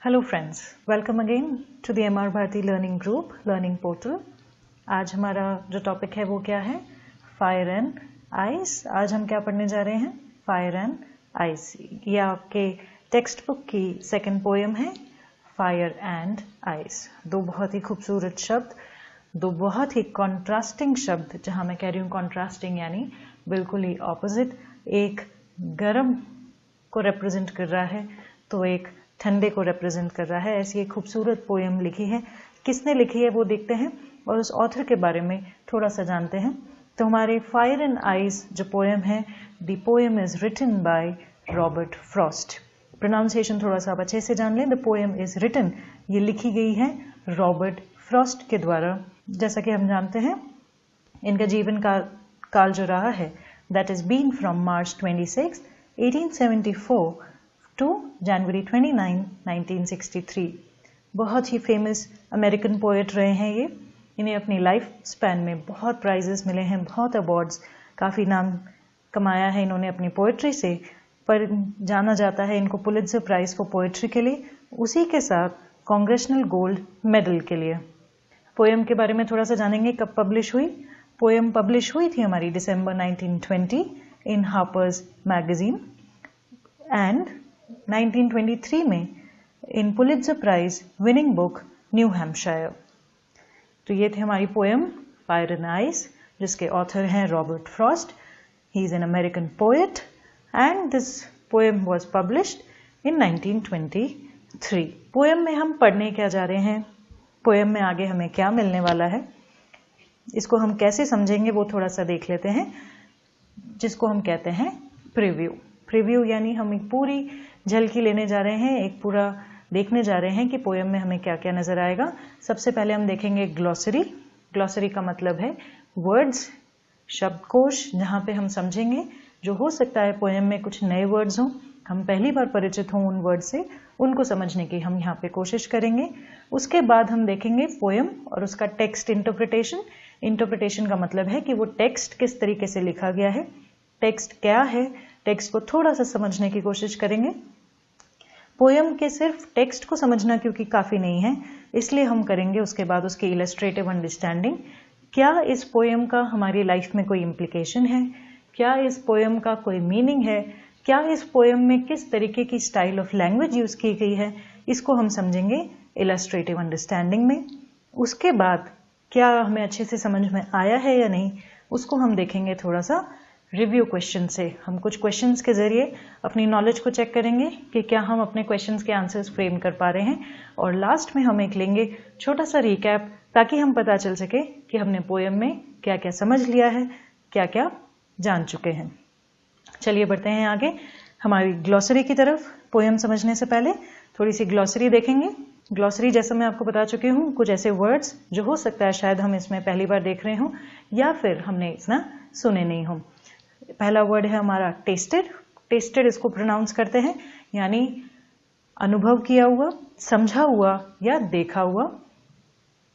Hello friends, welcome again to the MR Bharti learning group learning portal. आज हमारा जो topic है वो क्या है? Fire and ice. आज हम क्या पढ़ने जा रहे हैं? Fire and ice. ये आपके टेक्स्ट बुक की सेकंड पोएम है, फायर एंड आइस। दो बहुत ही खूबसूरत शब्द, दो बहुत ही कॉन्ट्रास्टिंग शब्द। जहां मैं कह रही हूँ कॉन्ट्रास्टिंग यानी बिल्कुल ही ऑपोजिट। एक गर्म को रिप्रेजेंट कर रहा है तो एक ठंडे को रिप्रेजेंट कर रहा है। ऐसी एक खूबसूरत पोएम लिखी है। किसने लिखी है वो देखते हैं और उस ऑथर के बारे में थोड़ा सा जानते हैं। तो हमारे फायर एंड आइस जो पोएम है, the poem is written by Robert Frost. Pronunciation थोड़ा सा आप अच्छे से जान लें। द पोएम इज रिटन, ये लिखी गई है रॉबर्ट फ्रॉस्ट के द्वारा। जैसा कि हम जानते हैं इनका जीवन काल जो रहा है that is been from March 26, 1874 to January 29, 1963। बहुत ही फेमस अमेरिकन पोएट रहे हैं ये। इन्हें अपनी लाइफ स्पैन में बहुत प्राइजेस मिले हैं, बहुत अवार्ड्स, काफ़ी नाम कमाया है इन्होंने अपनी पोएट्री से। पर जाना जाता है इनको पुलित्जर प्राइज फॉर पोएट्री के लिए, उसी के साथ कांग्रेशनल गोल्ड मेडल के लिए। पोएम के बारे में थोड़ा सा जानेंगे। कब पब्लिश हुई? पोएम पब्लिश हुई थी हमारी December 1920 in Harper's magazine and 1923 में in Pulitzer prize winning book New Hampshire. तो ये थे हमारी पोएम फायर एंड आइस, जिसके ऑथर हैं Robert Frost. He is an American poet and this poem was published in 1923। Poem में हम पढ़ने क्या जा रहे हैं, पोएम में आगे हमें क्या मिलने वाला है, इसको हम कैसे समझेंगे वो थोड़ा सा देख लेते हैं, जिसको हम कहते हैं प्रीव्यू। प्रीव्यू यानी हम एक पूरी झलकी लेने जा रहे हैं, एक पूरा देखने जा रहे हैं कि पोएम में हमें क्या क्या नजर आएगा। सबसे पहले हम देखेंगे ग्लॉसरी। ग्लॉसरी का मतलब है वर्ड्स, शब्दकोश, जहाँ पे हम समझेंगे जो हो सकता है पोएम में कुछ नए वर्ड्स हों, हम पहली बार परिचित हों उन वर्ड से, उनको समझने की हम यहाँ पे कोशिश करेंगे। उसके बाद हम देखेंगे पोएम और उसका टेक्स्ट इंटरप्रिटेशन। इंटरप्रिटेशन का मतलब है कि वो टेक्स्ट किस तरीके से लिखा गया है, टेक्स्ट क्या है, टेक्स्ट को थोड़ा सा समझने की कोशिश करेंगे। पोएम के सिर्फ टेक्स्ट को समझना क्योंकि काफी नहीं है, इसलिए हम करेंगे उसके बाद उसकी इलस्ट्रेटिव अंडरस्टैंडिंग। क्या इस पोएम का हमारी लाइफ में कोई इम्प्लीकेशन है, क्या इस पोएम का कोई मीनिंग है, क्या इस पोएम में किस तरीके की स्टाइल ऑफ लैंग्वेज यूज की गई है, इसको हम समझेंगे इलस्ट्रेटिव अंडरस्टैंडिंग में। उसके बाद क्या हमें अच्छे से समझ में आया है या नहीं, उसको हम देखेंगे थोड़ा सा रिव्यू क्वेश्चन से। हम कुछ क्वेश्चंस के जरिए अपनी नॉलेज को चेक करेंगे कि क्या हम अपने क्वेश्चंस के आंसर्स फ्रेम कर पा रहे हैं। और लास्ट में हम एक लेंगे छोटा सा रिकैप, ताकि हम पता चल सके कि हमने पोएम में क्या क्या समझ लिया है, क्या क्या जान चुके हैं। चलिए बढ़ते हैं आगे हमारी ग्लॉसरी की तरफ। पोएम समझने से पहले थोड़ी सी ग्लॉसरी देखेंगे। ग्लॉसरी जैसा मैं आपको बता चुकी हूँ, कुछ ऐसे वर्ड्स जो हो सकता है शायद हम इसमें पहली बार देख रहे हों या फिर हमने इतना सुने नहीं हों। पहला वर्ड है हमारा टेस्टेड। टेस्टेड इसको प्रोनाउंस करते हैं यानी अनुभव किया हुआ, समझा हुआ या देखा हुआ,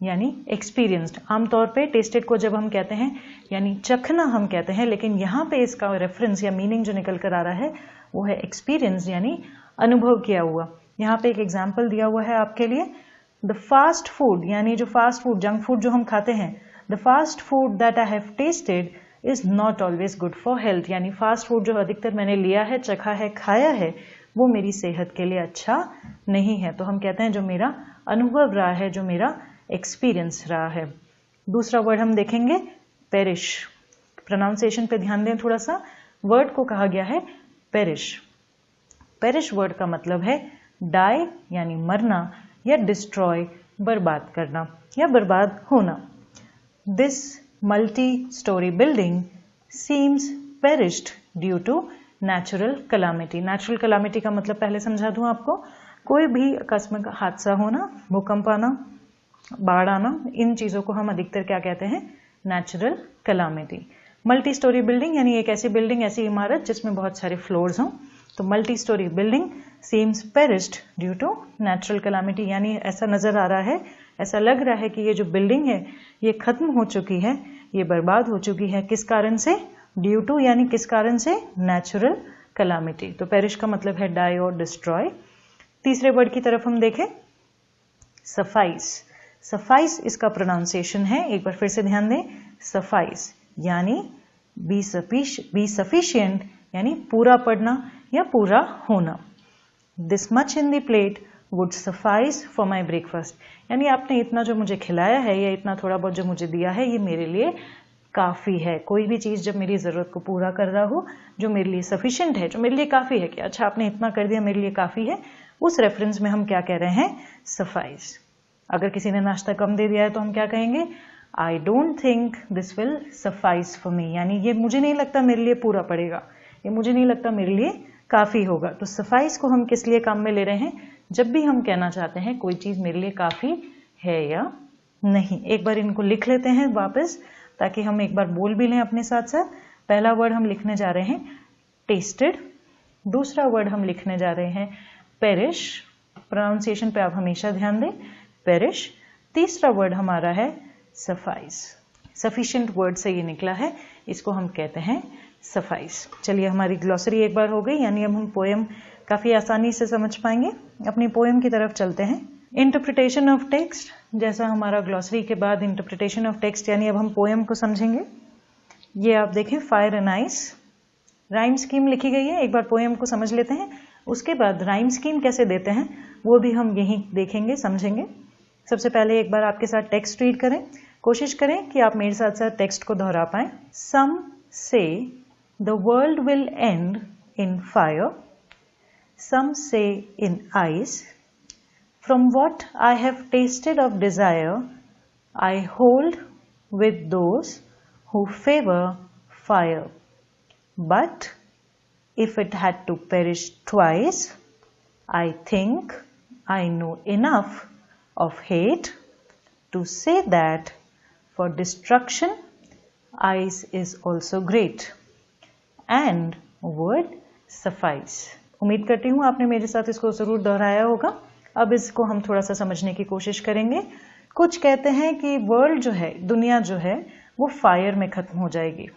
यानी एक्सपीरियंस्ड। आमतौर पे टेस्टेड को जब हम कहते हैं यानी चखना हम कहते हैं, लेकिन यहाँ पे इसका रेफरेंस या मीनिंग जो निकल कर आ रहा है वो है एक्सपीरियंस यानी अनुभव किया हुआ। यहाँ पे एक एग्जाम्पल दिया हुआ है आपके लिए। द फास्ट फूड यानी जो फास्ट फूड, जंक फूड जो हम खाते हैं, the fast food that I have tested is not always good for health. यानी फास्ट फूड जो अधिकतर मैंने लिया है, चखा है, खाया है, वो मेरी सेहत के लिए अच्छा नहीं है। तो हम कहते हैं जो मेरा अनुभव रहा है, जो मेरा एक्सपीरियंस रहा है। दूसरा वर्ड हम देखेंगे पेरिश। प्रोनाउंसिएशन पे ध्यान दें थोड़ा सा। वर्ड को कहा गया है पेरिश। पेरिश वर्ड का मतलब है डाई यानी मरना या डिस्ट्रॉय बर्बाद करना या बर्बाद होना। This multi-story building seems perished due to natural calamity। natural calamity का मतलब पहले समझा दूं आपको, कोई भी आकस्मिक हादसा होना, भूकंप आना, बाढ़ आना, इन चीजों को हम अधिकतर क्या कहते हैं? Natural calamity. Multi storey building यानी एक ऐसी बिल्डिंग, ऐसी इमारत जिसमें बहुत सारे फ्लोर्स हों। तो multi storey building seems perished due to natural calamity, यानी ऐसा नजर आ रहा है, ऐसा लग रहा है कि ये जो बिल्डिंग है ये खत्म हो चुकी है, ये बर्बाद हो चुकी है। किस कारण से? ड्यू टू यानी किस कारण से? Natural calamity. तो पेरिश का मतलब है डाई और डिस्ट्रॉय। तीसरे वर्ड की तरफ हम देखें, सफाइस। सफाइस इसका प्रोनाउंसिएशन है, एक बार फिर से ध्यान दें, सफाइस यानी बी सफिशिएंट यानी पूरा पड़ना या पूरा होना। This much in the plate would suffice for my breakfast, यानी आपने इतना जो मुझे खिलाया है या इतना थोड़ा बहुत जो मुझे दिया है ये मेरे लिए काफ़ी है। कोई भी चीज़ जब मेरी ज़रूरत को पूरा कर रहा हो, जो मेरे लिए सफिशिएंट है, जो मेरे लिए काफ़ी है कि अच्छा आपने इतना कर दिया मेरे लिए काफ़ी है, उस रेफरेंस में हम क्या कह रहे हैं, सफाइस। अगर किसी ने नाश्ता कम दे दिया है तो हम क्या कहेंगे, I don't think this will suffice for me, यानी ये मुझे नहीं लगता मेरे लिए पूरा पड़ेगा, ये मुझे नहीं लगता मेरे लिए काफ़ी होगा। तो सफाइस को हम किस लिए काम में ले रहे हैं, जब भी हम कहना चाहते हैं कोई चीज़ मेरे लिए काफ़ी है या नहीं। एक बार इनको लिख लेते हैं वापस, ताकि हम एक बार बोल भी लें अपने साथ साथ। पहला वर्ड हम लिखने जा रहे हैं टेस्टेड, दूसरा वर्ड हम लिखने जा रहे हैं पेरिश, प्रोनाउंसिएशन पे आप हमेशा ध्यान दें, पेरिश। तीसरा वर्ड हमारा है सफाइस, सफिशिएंट वर्ड से ये निकला है, इसको हम कहते हैं सफाइस। चलिए हमारी ग्लॉसरी एक बार हो गई, यानी अब हम पोएम काफ़ी आसानी से समझ पाएंगे। अपनी पोएम की तरफ चलते हैं। इंटरप्रिटेशन ऑफ टेक्स्ट, जैसा हमारा ग्लॉसरी के बाद इंटरप्रिटेशन ऑफ टेक्स्ट, यानी अब हम पोएम को समझेंगे। ये आप देखें, fire and ice, rhyme scheme लिखी गई है। एक बार पोएम को समझ लेते हैं, उसके बाद राइम स्कीम कैसे देते हैं वो भी हम यहीं देखेंगे, समझेंगे। सबसे पहले एक बार आपके साथ टेक्स्ट रीड करें, कोशिश करें कि आप मेरे साथ साथ टेक्स्ट को दोहरा पाएं। सम say the world will end in fire, some say in ice. From what I have tasted of desire, I hold with those who favor fire. But if it had to perish twice, I think I know enough of hate to say that for destruction, ice is also great, and would suffice. उम्मीद करती हूँ आपने मेरे साथ इसको जरूर दोहराया होगा। अब इसको हम थोड़ा सा समझने की कोशिश करेंगे। कुछ कहते हैं कि वर्ल्ड जो है, दुनिया जो है, वो फायर में खत्म हो जाएगी,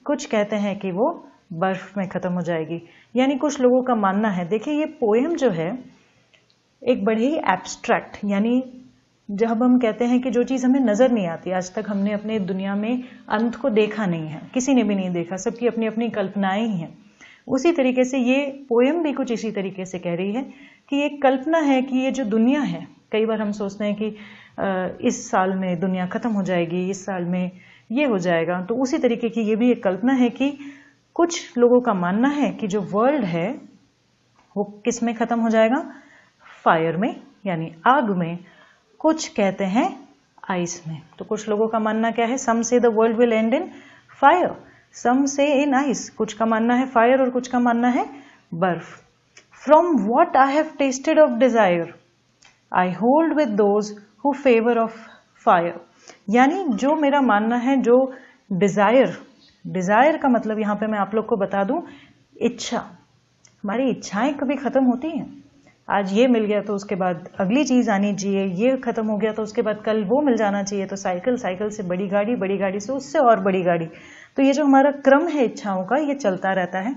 कुछ कहते हैं कि वो बर्फ में खत्म हो जाएगी। यानी कुछ लोगों का मानना है, देखिए ये पोएम जो है एक बड़े ही एब्स्ट्रैक्ट, यानी जब हम कहते हैं कि जो चीज़ हमें नज़र नहीं आती, आज तक हमने अपने दुनिया में अंत को देखा नहीं है, किसी ने भी नहीं देखा, सबकी अपनी अपनी कल्पनाएं ही हैं। उसी तरीके से ये पोएम भी कुछ इसी तरीके से कह रही है कि एक कल्पना है कि ये जो दुनिया है, कई बार हम सोचते हैं कि इस साल में दुनिया खत्म हो जाएगी, इस साल में ये हो जाएगा, तो उसी तरीके की ये भी एक कल्पना है कि कुछ लोगों का मानना है कि जो वर्ल्ड है वो किस में खत्म हो जाएगा, फायर में यानी आग में। कुछ कहते हैं आइस में। तो कुछ लोगों का मानना क्या है, some say the world will end in fire, some say in ice, कुछ का मानना है फायर और कुछ का मानना है बर्फ। From what I have tasted of Dzire, I hold with those who favour of fire, यानी जो मेरा मानना है, जो डिजायर, डिजायर का मतलब यहां पे मैं आप लोग को बता दूं, इच्छा। हमारी इच्छाएं कभी खत्म होती हैं, आज ये मिल गया तो उसके बाद अगली चीज आनी चाहिए, ये खत्म हो गया तो उसके बाद कल वो मिल जाना चाहिए, तो साइकिल, साइकिल से बड़ी गाड़ी, बड़ी गाड़ी से उससे और बड़ी गाड़ी। तो ये जो हमारा क्रम है इच्छाओं का, ये चलता रहता है।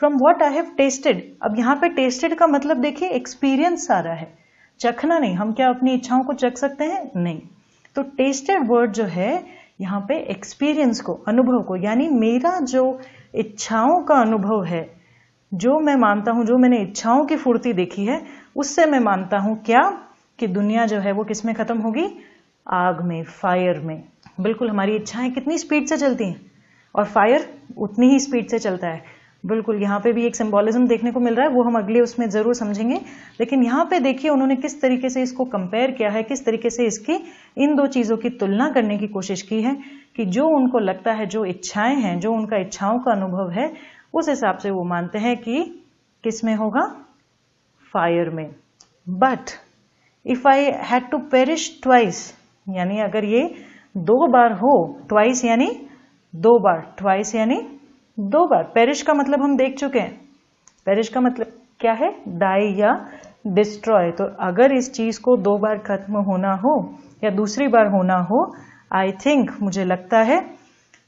From what I have tested, अब यहाँ पे टेस्टेड का मतलब देखिए एक्सपीरियंस आ रहा है, चखना नहीं। हम क्या अपनी इच्छाओं को चख सकते हैं? नहीं। तो टेस्टेड वर्ड जो है यहाँ पे एक्सपीरियंस को, अनुभव को, यानी मेरा जो इच्छाओं का अनुभव है, जो मैं मानता हूं, जो मैंने इच्छाओं की फुर्ती देखी है, उससे मैं मानता हूं क्या, कि दुनिया जो है वो किस में खत्म होगी, आग में, फायर में। बिल्कुल, हमारी इच्छाएं कितनी स्पीड से चलती हैं और फायर उतनी ही स्पीड से चलता है। बिल्कुल, यहाँ पे भी एक सिंबॉलिज्म देखने को मिल रहा है, वो हम अगले उसमें जरूर समझेंगे। लेकिन यहाँ पे देखिए उन्होंने किस तरीके से इसको कंपेयर किया है, किस तरीके से इसकी इन दो चीजों की तुलना करने की कोशिश की है कि जो उनको लगता है, जो इच्छाएं हैं, जो उनका इच्छाओं का अनुभव है, उस हिसाब से वो मानते हैं कि किस में होगा, फायर में। But if I had to perish twice, यानी अगर ये दो बार हो, ट्वाइस यानी दो बार, ट्वाइस यानी दो बार। पेरिश का मतलब हम देख चुके हैं, पेरिश का मतलब क्या है, डाई या डिस्ट्रॉय। तो अगर इस चीज को दो बार खत्म होना हो या दूसरी बार होना हो, आई थिंक, मुझे लगता है,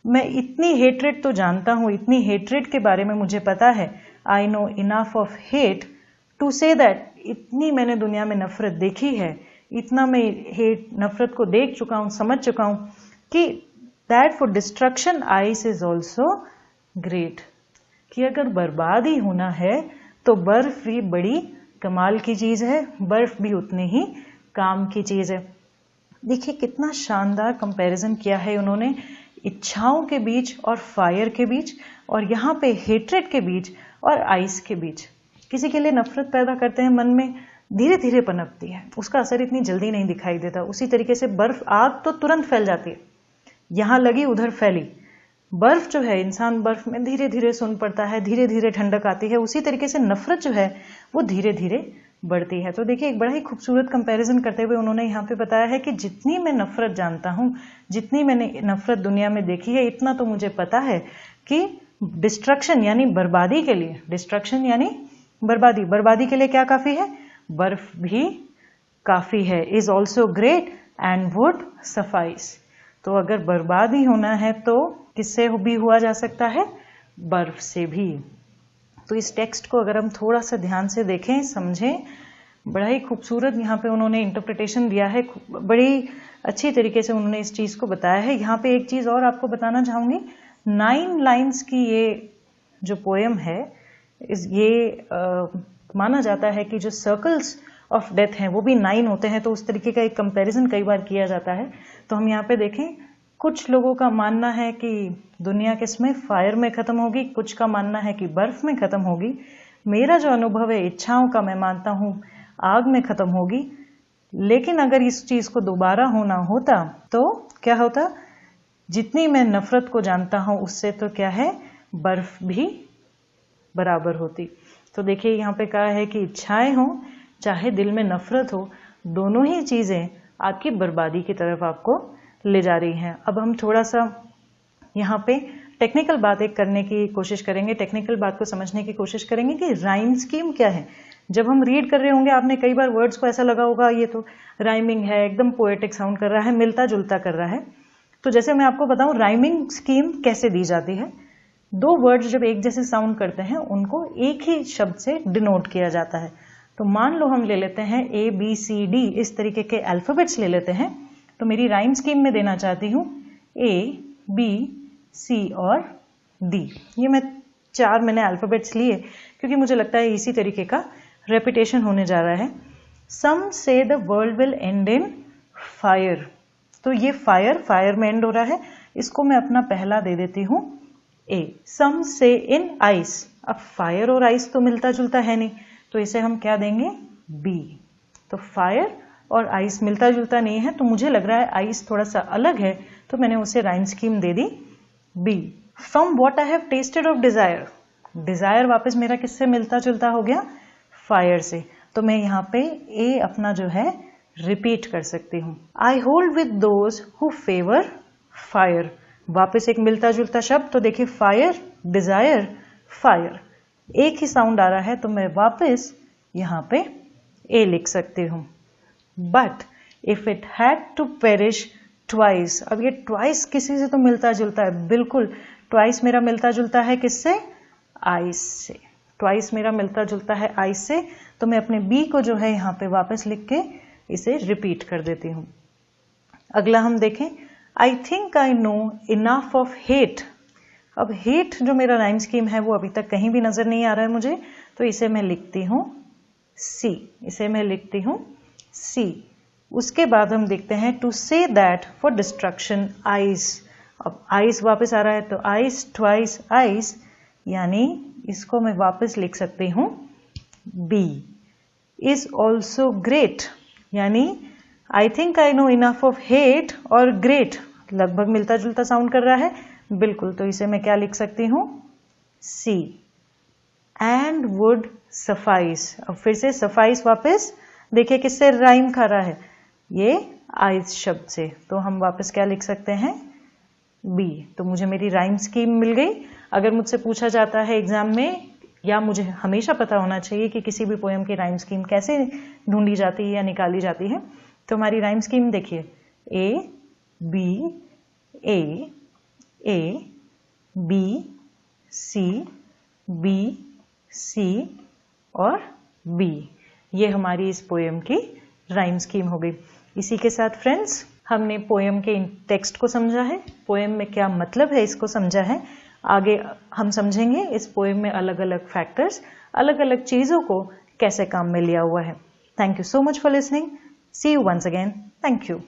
मैं इतनी हेट्रेड तो जानता हूं, इतनी हेट्रेड के बारे में मुझे पता है, I know enough of hate to say that, इतनी मैंने दुनिया में नफरत देखी है, इतना मैं नफरत को देख चुका हूं, समझ चुका हूं कि that for destruction ice is also great, कि अगर बर्बाद ही होना है तो बर्फ भी बड़ी कमाल की चीज है, बर्फ भी उतनी ही काम की चीज है। देखिए कितना शानदार कंपैरिजन किया है उन्होंने इच्छाओं के बीच और फायर के बीच, और यहाँ पे हेट्रेड के बीच और आइस के बीच। किसी के लिए नफरत पैदा करते हैं मन में, धीरे धीरे पनपती है, उसका असर इतनी जल्दी नहीं दिखाई देता। उसी तरीके से बर्फ, आग तो तुरंत फैल जाती है, यहां लगी उधर फैली। बर्फ जो है, इंसान बर्फ में धीरे धीरे सुन पड़ता है, धीरे धीरे ठंडक आती है। उसी तरीके से नफरत जो है वो धीरे धीरे बढ़ती है। तो देखिए एक बड़ा ही खूबसूरत कंपैरिजन करते हुए उन्होंने यहाँ पे बताया है कि जितनी मैं नफरत जानता हूं, जितनी मैंने नफरत दुनिया में देखी है, इतना तो मुझे पता है कि डिस्ट्रक्शन यानी बर्बादी के लिए, डिस्ट्रक्शन यानी बर्बादी, बर्बादी के लिए क्या काफी है? बर्फ भी काफी है। Is also great and would suffice. तो अगर बर्बाद ही होना है तो किससे भी हुआ जा सकता है? बर्फ से भी। तो इस टेक्स्ट को अगर हम थोड़ा सा ध्यान से देखें, समझें, बड़ा ही खूबसूरत यहाँ पे उन्होंने इंटरप्रिटेशन दिया है, बड़ी अच्छी तरीके से उन्होंने इस चीज को बताया है। यहाँ पे एक चीज और आपको बताना चाहूंगी, 9 लाइन्स की ये जो पोएम है, ये माना जाता है कि जो सर्कल्स ऑफ डेथ हैं वो भी 9 होते हैं। तो उस तरीके का एक कंपैरिजन कई बार किया जाता है। तो हम यहाँ पे देखें, कुछ लोगों का मानना है कि दुनिया किसमें? फायर में खत्म होगी, कुछ का मानना है कि बर्फ में खत्म होगी। मेरा जो अनुभव है इच्छाओं का, मैं मानता हूं आग में खत्म होगी। लेकिन अगर इस चीज को दोबारा होना होता तो क्या होता? जितनी मैं नफरत को जानता हूं उससे तो क्या है, बर्फ भी बराबर होती। तो देखिए यहाँ पे कहा है कि इच्छाएं हो चाहे दिल में नफरत हो, दोनों ही चीजें आपकी बर्बादी की तरफ आपको ले जा रही हैं। अब हम थोड़ा सा यहाँ पे टेक्निकल बात एक करने की कोशिश करेंगे, टेक्निकल बात को समझने की कोशिश करेंगे कि राइम स्कीम क्या है। जब हम रीड कर रहे होंगे, आपने कई बार वर्ड्स को ऐसा लगा होगा ये तो राइमिंग है, एकदम पोएटिक साउंड कर रहा है, मिलता जुलता कर रहा है। तो जैसे मैं आपको बताऊं राइमिंग स्कीम कैसे दी जाती है। 2 वर्ड्स जब एक जैसे साउंड करते हैं उनको एक ही शब्द से डिनोट किया जाता है। तो मान लो हम ले लेते हैं ABCD, इस तरीके के अल्फाबेट्स ले लेते हैं। तो मेरी राइम स्कीम में देना चाहती हूं A-B-C और D। ये मैं 4 मैंने अल्फाबेट्स लिए क्योंकि मुझे लगता है इसी तरीके का रेपिटेशन होने जा रहा है। Some say the world will end in fire. तो ये फायर में एंड हो रहा है, इसको मैं अपना पहला दे देती हूं A। Some say in ice. अब फायर और आइस तो मिलता जुलता है नहीं, तो इसे हम क्या देंगे? B। तो फायर और आइस मिलता जुलता नहीं है, तो मुझे लग रहा है आइस थोड़ा सा अलग है, तो मैंने उसे राइम स्कीम दे दी B। From what I have tasted of desire. Desire वापस मेरा किससे मिलता जुलता हो गया? फायर से। तो मैं यहाँ पे A अपना जो है रिपीट कर सकती हूँ। I hold with those who favour fire. वापस एक मिलता जुलता शब्द। तो देखिए फायर, डिजायर, फायर, एक ही साउंड आ रहा है, तो मैं वापस यहाँ पे A लिख सकती हूँ। But if it had to perish twice. अब ये ट्वाइस किसी से तो मिलता जुलता है, बिल्कुल ट्वाइस मेरा मिलता जुलता है किससे? आइस से। ट्वाइस मेरा मिलता जुलता है आइस से, तो मैं अपने B को जो है यहाँ पे वापस लिख के इसे रिपीट कर देती हूँ। अगला हम देखें, I think I know enough of hate. अब हेट जो मेरा राइम स्कीम है वो अभी तक कहीं भी नजर नहीं आ रहा है मुझे, तो इसे मैं लिखती हूँ C। इसे मैं लिखती हूँ C। उसके बाद हम देखते हैं to say that for destruction ice. अब आइस वापस आ रहा है, तो आइस ट्वाइस आइस, यानी इसको मैं वापस लिख सकती हूँ B। इज ऑल्सो ग्रेट, यानी I think I know enough of hate और ग्रेट लगभग मिलता जुलता साउंड कर रहा है, बिल्कुल, तो इसे मैं क्या लिख सकती हूँ? C। And would suffice. अब फिर से सफाइस वापस देखिए किससे राइम खा रहा है? ये आइस शब्द से, तो हम वापस क्या लिख सकते हैं? B। तो मुझे मेरी राइम स्कीम मिल गई। अगर मुझसे पूछा जाता है एग्जाम में, या मुझे हमेशा पता होना चाहिए कि किसी भी पोएम की राइम स्कीम कैसे ढूंढी जाती है या निकाली जाती है, तो हमारी राइम स्कीम देखिए A B A A B C B C और B। ये हमारी इस पोएम की राइम स्कीम हो गई। इसी के साथ फ्रेंड्स हमने पोएम के टेक्स्ट को समझा है, पोएम में क्या मतलब है इसको समझा है। आगे हम समझेंगे इस पोएम में अलग अलग फैक्टर्स, अलग अलग चीज़ों को कैसे काम में लिया हुआ है। Thank you so much for listening. See you once again. Thank you.